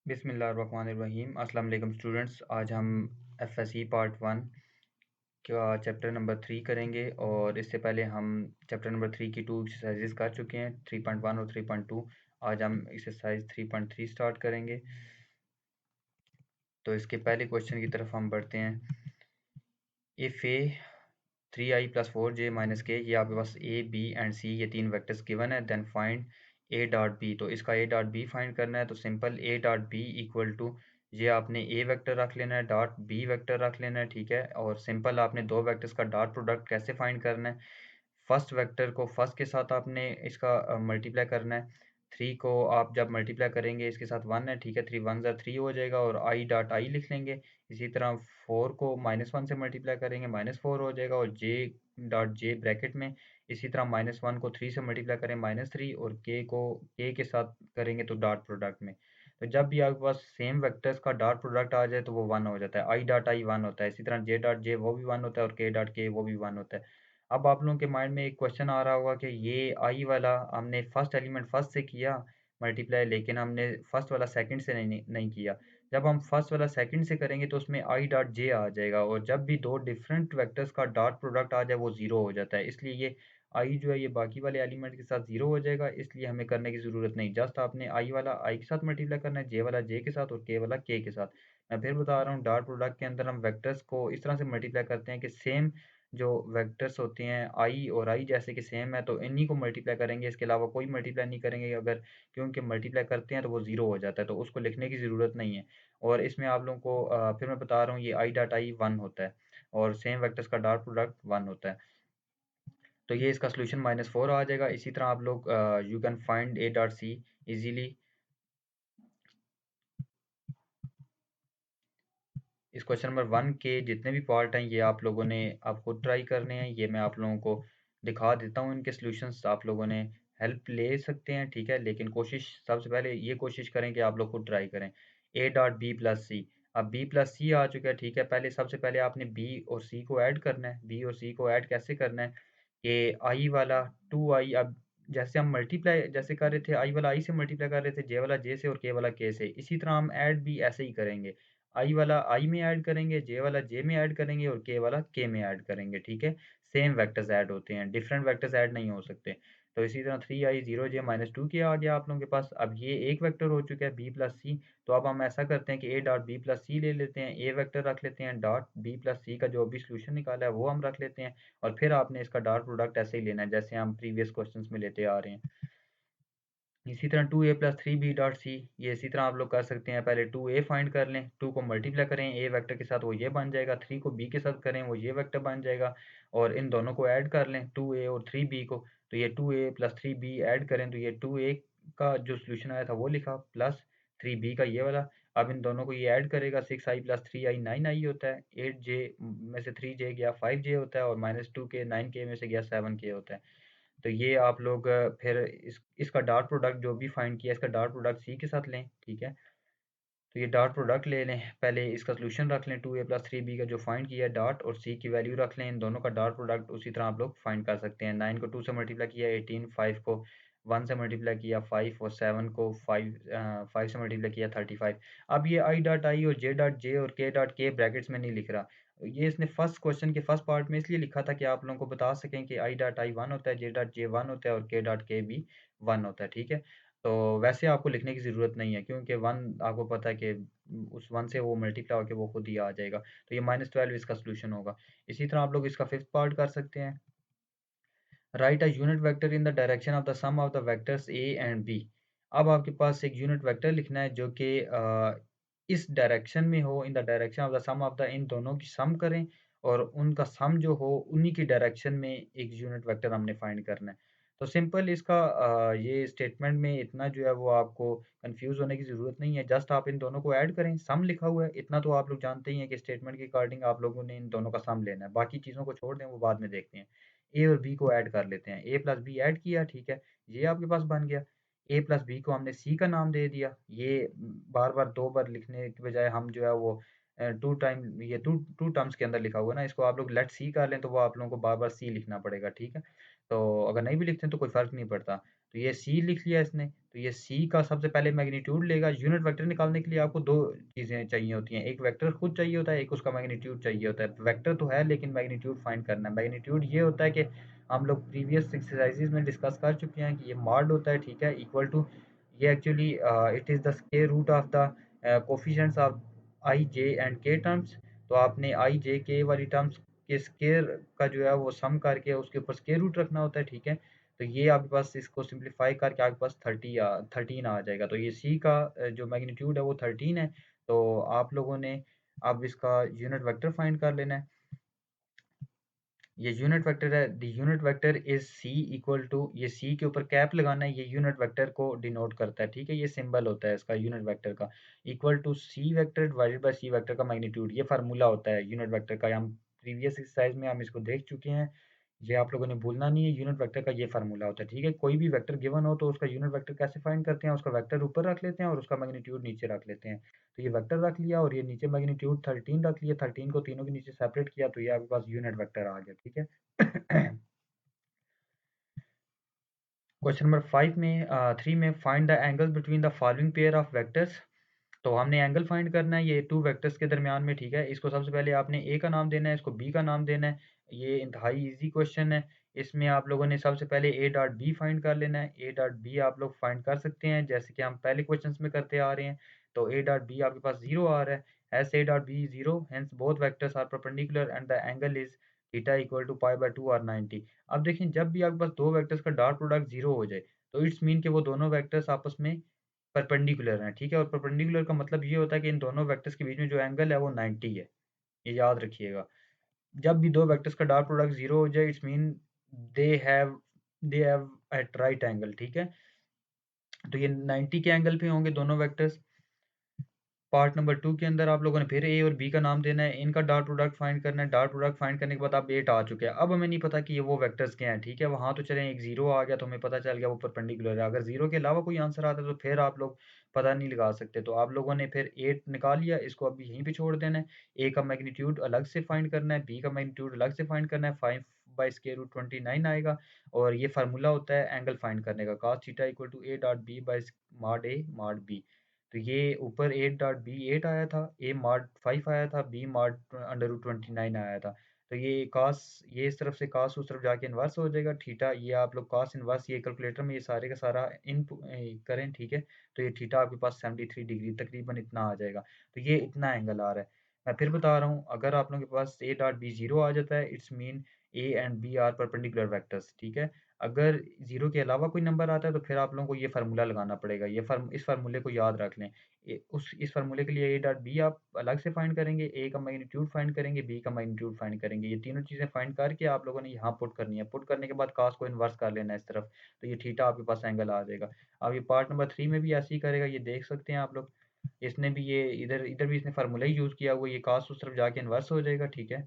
बिस्मिल्लाहिर्रहमानिर्रहीम। अस्सलाम वालेकुम स्टूडेंट्स। आज हम एफएसई पार्ट 1 का चैप्टर नंबर 3 करेंगे और इससे पहले हम चैप्टर नंबर 3 की 2 एक्सरसाइजेज कर चुके हैं, 3.1 और 3.2। आज हम एक्सरसाइज 3.3 स्टार्ट करेंगे। तो इसके पहले क्वेश्चन की तरफ हम बढ़ते हैं। If A 3i + 4j - k, ये आपके पास ए बी एंड सी ये तीन वेक्टर्स गिवन है। Then find A dot B, तो इसका ए डॉट बी फाइंड करना है। तो simple A dot B equal to, ये आपने ए वेक्टर रख लेना है, डॉट बी वेक्टर रख लेना है, ठीक है। और सिंपल आपने दो वेक्टर्स का डॉट प्रोडक्ट कैसे फाइंड करना है, फर्स्ट वेक्टर को फर्स्ट के साथ आपने इसका मल्टीप्लाई करना है। 3 को आप जब मल्टीप्लाई करेंगे इसके साथ 1 है, ठीक है, 3 1 ज़ा 3 हो जाएगा और आई डॉट आई लिख लेंगे। इसी तरह 4 को -1 से मल्टीप्लाई करेंगे, -4 हो जाएगा और जे डॉट जे ब्रैकेट में। इसी तरह -1 को 3 से मल्टीप्लाई करें, -3, और के को के के साथ करेंगे तो डॉट प्रोडक्ट में। तो जब भी आपके पास सेम वेक्टर्स का डॉट प्रोडक्ट आ जाए तो वो 1 हो जाता है। आई डॉट आई 1 होता है, इसी तरह जे डॉट जे वो भी 1 होता है और के डॉट के वो भी 1 होता है। अब आप लोगों के माइंड में एक क्वेश्चन आ रहा होगा कि ये आई वाला हमने फर्स्ट एलिमेंट फर्स्ट से किया मल्टीप्लाई, लेकिन हमने फर्स्ट वाला सेकंड से नहीं किया। जब हम फर्स्ट वाला सेकंड से करेंगे तो उसमें आई डॉट जे आ जाएगा, और जब भी दो डिफरेंट वेक्टर्स का डॉट प्रोडक्ट आ जाए वो ज़ीरो हो जाता है। इसलिए ये आई जो है ये बाकी वाले एलिमेंट के साथ ज़ीरो हो जाएगा, इसलिए हमें करने की ज़रूरत नहीं। जस्ट आपने आई वाला आई के साथ मल्टीप्लाई करना है, जे वाला जे के साथ और के वाला के के साथ। मैं फिर बता रहा हूँ, डॉट प्रोडक्ट के अंदर हम वेक्टर्स को इस तरह से मल्टीप्लाई करते हैं कि सेम जो वेक्टर्स होते हैं आई और आई जैसे कि सेम है तो इन्हीं को मल्टीप्लाई करेंगे, इसके अलावा कोई मल्टीप्लाई नहीं करेंगे। अगर क्योंकि मल्टीप्लाई करते हैं तो वो ज़ीरो हो जाता है, तो उसको लिखने की ज़रूरत नहीं है। और इसमें आप लोगों को फिर मैं बता रहा हूँ, ये आई डॉट आई 1 होता है और सेम वेक्टर्स का डॉट प्रोडक्ट 1 होता है। तो ये इसका सोल्यूशन -4 आ जाएगा। इसी तरह आप लोग you can find A dot C easily. इस क्वेश्चन नंबर 1 के जितने भी पार्ट हैं ये आप लोगों ने आप खुद ट्राई करने हैं। ये मैं आप लोगों को दिखा देता हूँ, इनके सॉल्यूशंस आप लोगों ने हेल्प ले सकते हैं, ठीक है। लेकिन कोशिश सबसे पहले ये कोशिश करें कि आप लोग खुद ट्राई करें। ए डॉट बी प्लस सी, अब बी प्लस सी आ चुका है, ठीक है। पहले सबसे पहले आपने बी और सी को ऐड करना है। बी और सी को ऐड कैसे करना है कि आई वाला 2i, अब जैसे हम मल्टीप्लाई जैसे कर रहे थे, आई वाला आई से मल्टीप्लाई कर रहे थे, जे वाला जे से और के वाला के से, इसी तरह हम ऐड भी ऐसे ही करेंगे। आई वाला आई में ऐड करेंगे, जे वाला जे में ऐड करेंगे और के वाला के में ऐड करेंगे, ठीक है। सेम वेक्टर्स ऐड होते हैं, डिफरेंट वेक्टर्स ऐड नहीं हो सकते। तो इसी तरह 3i 0j -2 के आ गया आप लोगों के पास। अब ये एक वेक्टर हो चुका है बी प्लस सी। तो अब हम ऐसा करते हैं कि ए डॉट बी प्लस सी ले लेते हैं, ए वेक्टर रख लेते हैं, डॉट बी प्लस सी का जो भी सोल्यूशन निकाला है वो हम रख लेते हैं, और फिर आपने इसका डॉट प्रोडक्ट ऐसे ही लेना है जैसे हम प्रीवियस क्वेश्चंस में लेते आ रहे हैं। इसी तरह 2a + 3b डॉट सी, ये इसी तरह आप लोग कर सकते हैं। पहले 2a फाइंड कर लें, 2 को मल्टीप्लाई करें a वेक्टर के साथ वो ये बन जाएगा, 3 को b के साथ करें वो ये वेक्टर बन जाएगा, और इन दोनों को ऐड कर लें 2a और 3b को। तो ये 2a + 3b ऐड करें तो ये 2a का जो सोल्यूशन आया था वो लिखा, प्लस 3b का ये वाला। अब इन दोनों को ये ऐड करेगा, 6i + 3i 9i होता है, 8j में से 3j गया 5j होता है, और -2k 9k में से गया 7k होता है। तो ये आप लोग फिर इसका डॉट प्रोडक्ट जो भी फाइंड किया इसका डॉट प्रोडक्ट सी के साथ लें, ठीक है। तो ये डॉट प्रोडक्ट ले लें, पहले इसका सोल्यूशन रख लें 2a + 3b का जो फाइंड किया है डॉट, और सी की वैल्यू रख लें। इन दोनों का डॉट प्रोडक्ट उसी तरह आप लोग फाइंड कर सकते हैं। 9 को 2 से मल्टीप्लाई किया 18, 5 को 1 से मल्टीप्लाई किया 5, और 7 को 5 से मल्टीप्लाई किया 35। अब ये आई डॉट आई और जे डॉट जे और के डॉट के ब्रैकेट्स में नहीं लिख रहा, ये इसने फर्स्ट क्वेश्चन के फर्स्ट पार्ट में इसलिए लिखा था कि आप लोगों को बता सकें कि आई डॉट आई 1 होता है, जे डॉट जे 1 होता है और के डॉट के भी 1 होता है, ठीक है। तो वैसे आपको लिखने की ज़रूरत नहीं है, क्योंकि 1 आपको पता है कि उस 1 से वो मल्टीप्लाई होके वो खुद ही आ जाएगा। तो ये -12 इसका सॉल्यूशन होगा। इसी तरह आप लोग इसका 5th पार्ट कर सकते हैं। Write a unit vector in the direction of the sum of the vectors A and B. अब आपके पास एक यूनिट वेक्टर लिखना है जो कि इस डायरेक्शन में हो, in the direction of the sum of the, इन दोनों की सम करें और उनका सम जो हो उन्हीं की डायरेक्शन में एक यूनिट वेक्टर हमने फाइंड करना है। तो सिंपल इसका ये स्टेटमेंट में इतना जो है वो आपको कंफ्यूज होने की ज़रूरत नहीं है। जस्ट आप इन दोनों को ऐड करें, सम लिखा हुआ है, इतना तो आप लोग जानते ही हैं कि स्टेटमेंट के अकॉर्डिंग आप लोगों ने इन दोनों का सम लेना है। बाकी चीज़ों को छोड़ दें, वो बाद में देखते हैं। ए और बी को ऐड कर लेते हैं, ए प्लस बी ऐड किया, ठीक है, ये आपके पास बन गया। ए प्लस बी को हमने सी का नाम दे दिया। ये बार बार दो बार लिखने के बजाय हम जो है वो टू टाइम ये टू टू टर्म्स के अंदर लिखा हुआ है ना, इसको आप लोग लेट सी कर लें तो वो आप लोगों को बार बार सी लिखना पड़ेगा, ठीक है। तो अगर नहीं भी लिखते हैं तो कोई फ़र्क नहीं पड़ता। तो ये सी लिख लिया इसने, तो ये सी का सबसे पहले मैग्नीट्यूड लेगा। यूनिट वेक्टर निकालने के लिए आपको दो चीज़ें चाहिए होती हैं, एक वेक्टर खुद चाहिए होता है, एक उसका मैग्नीट्यूड चाहिए होता है। वेक्टर तो है लेकिन मैग्नीट्यूड फाइंड करना है। मैग्नीट्यूड ये होता है कि हम लोग प्रीवियस एक्सरसाइजेज में डिस्कस कर चुके हैं कि ये मॉड होता है, ठीक है, इक्वल टू, ये actually it is the square root of the coefficients of I J and K terms. तो आपने आई जे के वाली टर्म्स के स्क्वायर का जो है वो सम करके उसके ऊपर स्क्वायर रूट रखना होता है, ठीक है। तो ये आपके पास इसको सिंप्लीफाई करके आपके पास 13 आ जाएगा। तो ये सी का जो मैग्नीट्यूड है वो 13 है। तो आप लोगों ने अब इसका यूनिट वेक्टर फाइंड कर लेना है। ये यूनिट वेक्टर है, the unit vector is C equal to, ये सी के ऊपर कैप लगाना है, ये यूनिट वेक्टर को डिनोट करता है, ठीक है, ये सिंबल होता है इसका यूनिट वेक्टर का, equal to C vector divided by C vector का मैग्नीट्यूड। ये फार्मूला होता है यूनिट वेक्टर का, हम प्रीवियस एक्सरसाइज में हम इसको देख चुके हैं, ये आप लोगों ने भूलना नहीं है। यूनिट वेक्टर का ये फार्मूला होता है, ठीक है। कोई भी वेक्टर गिवन हो तो उसका यूनिट वेक्टर कैसे फाइंड करते हैं, उसका वेक्टर ऊपर रख लेते हैं और उसका मैग्नीट्यूड नीचे रख लेते हैं। तो ये वेक्टर रख लिया और ये नीचे मैग्नीट्यूड 13 रख लिया, 13 को तीनों के नीचे सेपरेट किया, तो ये आपके पास यूनिट वेक्टर आ गया, ठीक है। क्वेश्चन नंबर 5 में 3 में find the angle between the following pair of vectors. तो हमने एंगल फाइंड करना है ये टू वेक्टर्स के दरमियान में, ठीक है। इसको सबसे पहले आपने ए का नाम देना है, इसको बी का नाम देना है। ये इंतहाई इजी क्वेश्चन है। इसमें आप लोगों ने सबसे पहले ए डॉट बी फाइंड कर लेना है। ए डॉट बी आप लोग फाइंड कर सकते हैं जैसे कि हम पहले क्वेश्चन में करते आ रहे हैं। तो ए डॉट बी आपके पास 0 आ रहा है, as A dot B 0, hence both vectors are perpendicular and the angle is theta equal to pi by 2 और 90। अब देखें, जब भी आपके पास दो वेक्टर्स का डॉट प्रोडक्ट 0 हो जाए तो इट्स मीन कि वो दोनों वेक्टर्स आपस में परपेंडिकुलर हैं, ठीक है। और परपेंडिकुलर का मतलब ये होता है कि इन दोनों वेक्टर्स के बीच में जो एंगल है वो 90 है, ये याद रखिएगा। जब भी दो वेक्टर्स का डॉट प्रोडक्ट 0 हो जाए it's mean they have they have at right angle, ठीक है। तो ये 90 के एंगल पे होंगे दोनों वेक्टर्स। पार्ट नंबर 2 के अंदर आप लोगों ने फिर ए और बी का नाम देना है, इनका डॉट प्रोडक्ट फाइंड करना है। डॉट प्रोडक्ट फाइंड करने के बाद आप 8 आ चुके हैं। अब हमें नहीं पता कि ये वो वेक्टर्स क्या हैं, ठीक है। वहाँ तो चलें एक 0 आ गया तो हमें पता चल गया वो परपेंडिकुलर है। अगर 0 के अलावा कोई आंसर आता है तो फिर आप लोग पता नहीं लगा सकते। तो आप लोगों ने फिर 8 निकाल लिया, इसको अभी यहीं पे छोड़ देना है। ए का मैग्नीट्यूड अलग से फाइंड करना है, बी का मैग्नीट्यूड अलग से फाइंड करना है। 5 बाई स्क्वायर रूट 29 आएगा। और ये फार्मूला होता है एंगल फाइंड करने का, cos theta equal to A dot B by mod A mod B. तो ये ऊपर 8 डॉट बी 8 आया था, ए मॉड 5 आया था, बी मॉड अंडर रूट 29 आया था। तो ये कास, ये इस तरफ से कास उस तरफ जाके इन्वर्स हो जाएगा थीटा। ये आप लोग कास इन्वर्स ये कैलकुलेटर में ये सारे का सारा इन करें, ठीक है। तो ये थीटा आपके पास 73 डिग्री तकरीबन इतना आ जाएगा। तो ये इतना एंगल आ रहा है। मैं फिर बता रहा हूँ, अगर आप लोगों के पास ए डॉट बी 0 आ जाता है it's mean A and B are perpendicular vectors, ठीक है। अगर 0 के अलावा कोई नंबर आता है तो फिर आप लोगों को ये फार्मूला लगाना पड़ेगा। ये इस फार्मूले को याद रख लें। इस फार्मूले के लिए ए डॉट बी आप अलग से फाइंड करेंगे, ए का मैग्नीट्यूड फाइंड करेंगे, बी का मैग्नीट्यूड फाइंड करेंगे। ये तीनों चीज़ें फाइंड करके आप लोगों ने यहाँ पुट करनी है। पुट करने के बाद कास को इन्वर्स कर लेना है इस तरफ, तो ये थीटा आपके पास एंगल आ जाएगा। अब ये पार्ट नंबर 3 में भी ऐसे ही करेगा, ये देख सकते हैं आप लोग। इसने भी ये इधर इधर भी इसने फार्मूला ही यूज़ किया हुआ, ये कास उस तरफ जाके इन्वर्स हो जाएगा, ठीक है।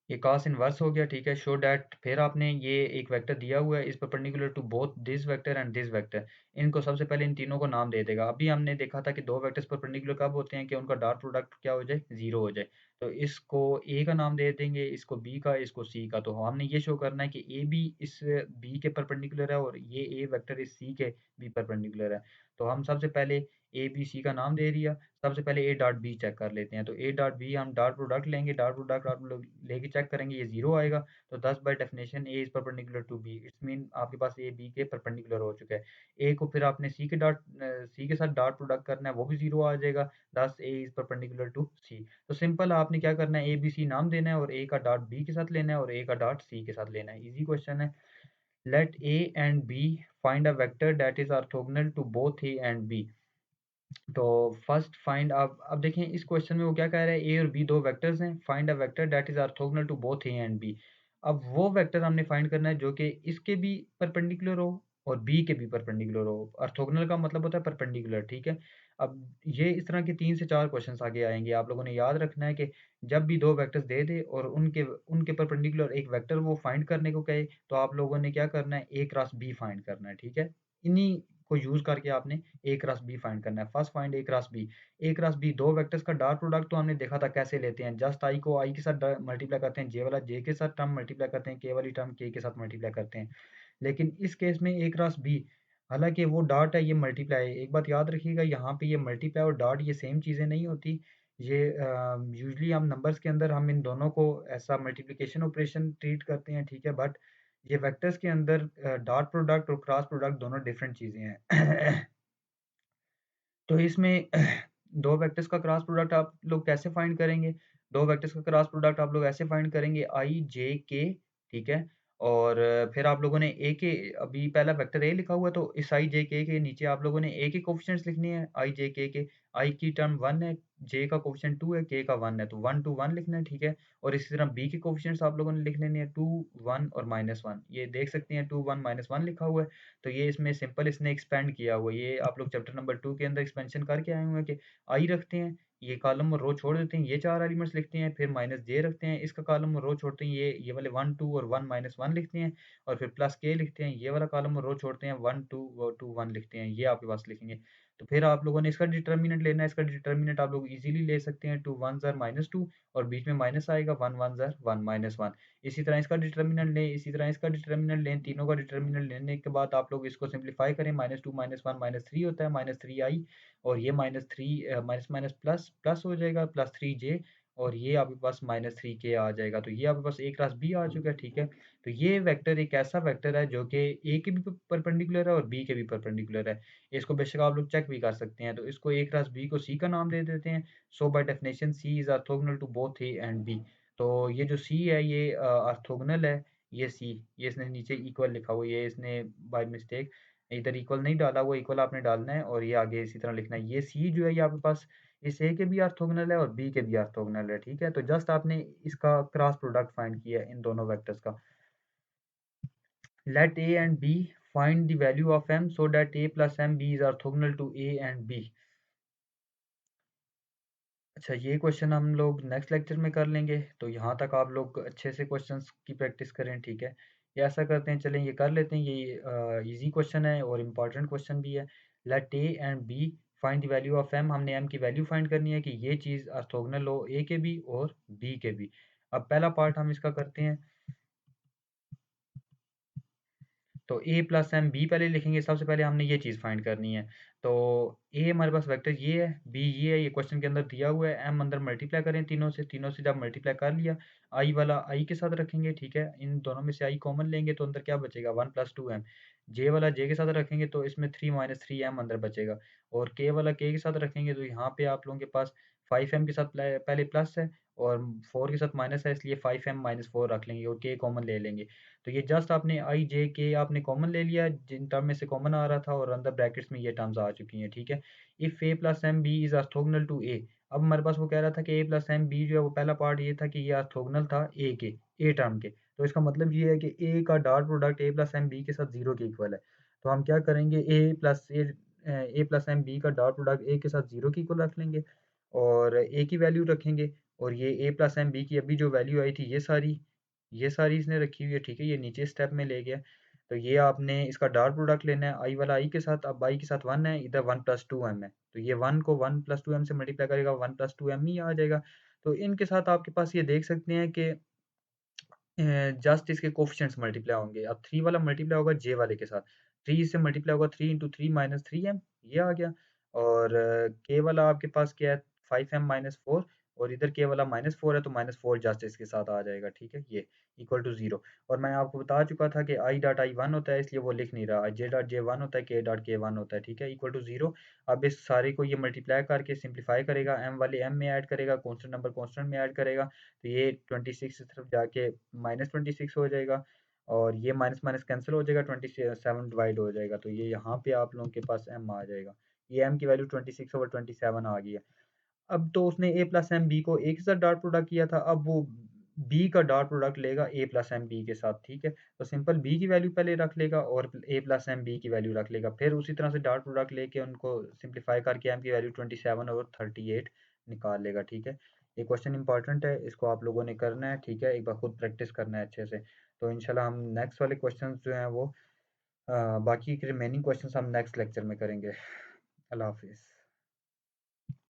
ये cos इनवर्स हो गया, ठीक है। शो डैट, फिर आपने ये एक वेक्टर दिया हुआ है, इस perpendicular to both this vector and this vector. इनको सबसे पहले इन तीनों को नाम दे देगा। अभी हमने देखा था कि दो वेक्टर्स परपेंडिकुलर कब होते हैं कि उनका डॉट प्रोडक्ट क्या हो जाए, 0 हो जाए। तो इसको ए का नाम दे देंगे, इसको बी का, इसको सी का। तो हमने ये शो करना है कि ए भी इस बी के परपेंडिकुलर है और ये ए वेक्टर इस सी के भी परपेंडिकुलर है। तो हम सबसे पहले ए बी सी का नाम दे दिया। सबसे पहले ए डॉट बी चेक कर लेते हैं। तो ए डॉट बी हम डॉट प्रोडक्ट लेंगे, डॉट प्रोडक्ट आप लोग लेके चेक करेंगे, ये 0 आएगा। तो thus by definition A is perpendicular to B, it's mean आपके पास ए बी के परपेंडिकुलर हो चुका है। ए को फिर आपने सी के साथ डॉट प्रोडक्ट करना है, वो भी 0 आ जाएगा। दस ए इज परपेंडिकुलर टू सी। तो सिंपल आपने क्या करना है, ए बी सी नाम देना है और ए का डॉट बी के साथ लेना है और ए का डॉट सी के साथ लेना है। इजी क्वेश्चन है। Let A and B find a vector that is orthogonal to both A and B. तो फर्स्ट फाइंड, अब देखें इस क्वेश्चन में वो क्या कह रहा है, ए और बी दो वेक्टर्स हैं, find a vector that is orthogonal to both A and B. अब वो वेक्टर हमने फाइंड करना है जो कि इसके भी परपेंडिकुलर हो और बी के भी परपेंडिकुलर हो। ऑर्थोगोनल का मतलब होता है परपेंडिकुलर, ठीक है। अब ये इस तरह के 3 से 4 क्वेश्चंस आगे आएंगे। आप लोगों ने याद रखना है कि जब भी दो वेक्टर्स दे दे और उनके उनके परपेंडिकुलर एक वेक्टर वो फाइंड करने को कहे तो आप लोगों ने क्या करना है, ए क्रॉस बी फाइंड करना है, ठीक है। इन्हीं को यूज करके आपने ए क्रॉस बी फाइंड करना है। फर्स्ट फाइंड ए क्रॉस बी, दो वेक्टर्स का डॉट प्रोडक्ट तो हमने देखा था कैसे लेते हैं, जस्ट आई को आई के साथ मल्टीप्लाई करते हैं, जे वाला जे के साथ टर्म मल्टीप्लाई करते हैं, के वाली टर्म के साथ मल्टीप्लाई करते हैं। लेकिन इस केस में ए क्रॉस बी, हालांकि वो डॉट है, ये मल्टीप्लाई है। एक बात याद रखिएगा, यहाँ पे ये मल्टीप्लाई और डॉट ये सेम चीज़ें नहीं होती। ये यूजली हम नंबर्स के अंदर हम इन दोनों को ऐसा मल्टीप्लिकेशन ऑपरेशन ट्रीट करते हैं, ठीक है, बट ये वेक्टर्स के अंदर डॉट प्रोडक्ट और क्रॉस प्रोडक्ट दोनों डिफरेंट चीज़ें हैं। तो इसमें दो वेक्टर्स का क्रॉस प्रोडक्ट आप लोग कैसे फाइंड करेंगे? दो वेक्टर्स का क्रॉस प्रोडक्ट आप लोग ऐसे फाइंड करेंगे, आई जे के, ठीक है, और फिर आप लोगों ने ए के, अभी पहला वेक्टर ए लिखा हुआ है, तो इस आई जे के नीचे आप लोगों ने ए के कोफिशिएंट्स लिखने हैं, आई जे के। आई की टर्म 1 है, जे का कोफिशिएंट 2 है, के का 1 है, तो 1 2 1 लिखना है, ठीक है। और इसी तरह बी के कोफिशिएंट्स आप लोगों ने लिख लेने हैं, 2 1 और -1। ये देख सकते हैं 2 1 -1 लिखा हुआ है। तो ये इसमें सिंपल इसने एक्सपेंड किया हुआ है। ये आप लोग चैप्टर नंबर 2 के अंदर एक्सपेंशन करके आए हुए हैं कि आई रखते हैं, ये कॉलम और रो छोड़ देते हैं, ये 4 एलिमेंट्स लिखते हैं, फिर माइनस जे रखते हैं, इसका कॉलम और रो छोड़ते हैं, ये वाले 1 2 और 1 -1 लिखते हैं, और फिर प्लस के लिखते हैं, ये वाला कॉलम और रो छोड़ते हैं, 1 2 और 2 1 लिखते हैं, ये आपके पास लिखेंगे। तो फिर आप लोगों ने इसका डिटर्मिनेंट लेना है, इसका डिटर्मिनेंट आप लोग इजीली ले सकते हैं, 2 1 ज़र -2 और बीच में माइनस आएगा, 1 1 ज़र 1 -1। इसी तरह इसका डिटर्मिनेंट लें, इसी तरह इसका डिटर्मिनेंट लें, तीनों का डिटर्मिनेंट लेने के बाद आप लोग इसको सिंप्लीफाई करें, -2 -1 -3 होता है, -3 आई, और ये -3 माइनस माइनस प्लस प्लस हो जाएगा, +3 जे, और ये आपके पास -3 के आ जाएगा। तो ये आपके पास ए क्रॉस बी आ चुका है, ठीक है। तो ये वेक्टर एक ऐसा वेक्टर है जो कि ए के भी परपेंडिकुलर है और बी के भी परपेंडिकुलर है। इसको बेशक आप लोग चेक भी कर सकते हैं। तो इसको ए क्रॉस बी को सी का नाम दे देते हैं। So by definition C is orthogonal to both A and B. तो ये जो सी है ये ऑर्थोगोनल है, ये सी, ये इसने नीचे इक्वल लिखा हुआ है, ये इसने बाय मिस्टेक इधर इक्वल नहीं डाला हुआ, इक्वल आपने डालना है और ये आगे इसी तरह लिखना है। ये सी जो है ये आपके पास इस ए के भी ऑर्थोगोनल है और बी के भी ऑर्थोगोनल है, ठीक है। तो जस्ट आपने इसका क्रॉस प्रोडक्ट फाइंड किया है इन दोनों वेक्टर्स का। Let A and B find the value of m so that a plus m b is orthogonal to a and b। अच्छा, ये क्वेश्चन हम लोग नेक्स्ट लेक्चर में कर लेंगे, तो यहाँ तक आप लोग अच्छे से क्वेश्चंस की प्रैक्टिस करें, ठीक है। ये ऐसा करते हैं, चलें ये कर लेते हैं, ये इजी क्वेश्चन है और इम्पॉर्टेंट क्वेश्चन भी है। Let A and B find the value of m, हमने m की वैल्यू फाइंड करनी है कि ये चीज़ ऑर्थोगोनल हो a के भी और b के भी। अब पहला पार्ट हम इसका करते हैं, तो ए प्लस एम बी पहले लिखेंगे, सबसे पहले हमने ये चीज़ फाइंड करनी है। तो ए हमारे पास वेक्टर ये है, बी ये है, ये क्वेश्चन के अंदर दिया हुआ है, एम अंदर मल्टीप्लाई करें तीनों से जब मल्टीप्लाई कर लिया, आई वाला आई के साथ रखेंगे, ठीक है, इन दोनों में से आई कॉमन लेंगे तो अंदर क्या बचेगा, 1 + 2m। जे वाला जे के साथ रखेंगे तो इसमें 3 - 3m अंदर बचेगा, और के वाला के साथ रखेंगे तो यहाँ पे आप लोगों के पास 5m के साथ पहले प्लस है और 4 के साथ माइनस है, इसलिए 5m - 4 रख लेंगे और के कॉमन ले लेंगे। तो ये जस्ट आपने आई जे के आपने कॉमन ले लिया, जिन टर्म में से कॉमन आ रहा था, और अंदर ब्रैकेट्स में ये टर्म्स आ चुकी हैं, ठीक है। If A plus M B is orthogonal to A, अब हमारे पास वो कह रहा था कि ए प्लस एम बी जो है वो पहला पार्ट ये था कि ये ऑर्थोगोनल था ए के, ए टर्म के। तो इसका मतलब ये है कि ए का dot product a plus M b के साथ 0 के इक्वल है। तो हम क्या करेंगे, ए प्लस एम बी का डॉट प्रोडक्ट ए के साथ 0 के इक्वल रख लेंगे और ए की वैल्यू रखेंगे, और ये ए प्लस एम बी की अभी जो वैल्यू आई थी ये सारी इसने रखी हुई है, ठीक है, ये नीचे स्टेप में ले गया। तो ये आपने इसका डॉट प्रोडक्ट लेना है आई वाला आई के साथ, अब आई के साथ 1 है, इधर 1 + 2m है, तो ये 1 को 1 + 2m से मल्टीप्लाई करेगा, 1 + 2m ही आ जाएगा। तो इनके साथ आपके पास ये देख सकते हैं कि जस्ट इसके कोफिशिएंट्स मल्टीप्लाई होंगे। अब 3 वाला मल्टीप्लाई होगा जे वाले के साथ, 3 से मल्टीप्लाई होगा, 3 × 3 -3m, ये आ गया। और के वाला आपके पास क्या है, 5m - 4, और इधर के वाला -4 है, तो -4 जस्ट इसके साथ आ जाएगा, ठीक है, ये इक्वल टू 0। और मैं आपको बता चुका था कि आई डॉट आई 1 होता है, इसलिए वो लिख नहीं रहा, जे डॉट जे 1 होता है, के डॉट के 1 होता है, ठीक है, इक्वल टू 0। अब इस सारे को ये मल्टीप्लाई करके सिंप्लीफाई करेगा, एम वाले एम में ऐड करेगा, कॉन्स्टेंट नंबर कॉन्स्टेंट में ऐड करेगा, तो ये 26 की तरफ जाके -26 हो जाएगा, और ये माइनस माइनस कैंसिल हो जाएगा, 27 डिवाइड हो जाएगा, तो ये यहाँ पे आप लोगों के पास m आ जाएगा। ये m की वैल्यू 26/27 आ गई है। अब तो उसने a प्लस एम बी को एक साथ डॉट प्रोडक्ट किया था, अब वो b का डॉट प्रोडक्ट लेगा a प्लस एम बी के साथ, ठीक है। तो सिंपल b की वैल्यू पहले रख लेगा और a प्लस एम बी की वैल्यू रख लेगा, फिर उसी तरह से डॉट प्रोडक्ट लेके उनको सिंप्लीफाई करके m की वैल्यू 27 और 38 निकाल लेगा, ठीक है। ये क्वेश्चन इंपॉर्टेंट है, इसको आप लोगों ने करना है, ठीक है, एक बार खुद प्रैक्टिस करना है अच्छे से। तो इंशाल्लाह हम नेक्स्ट वाले क्वेश्चन जो हैं वो बाकी के रिमेनिंग क्वेश्चंस हम नेक्स्ट लेक्चर में करेंगे। अल्लाह हाफिज़।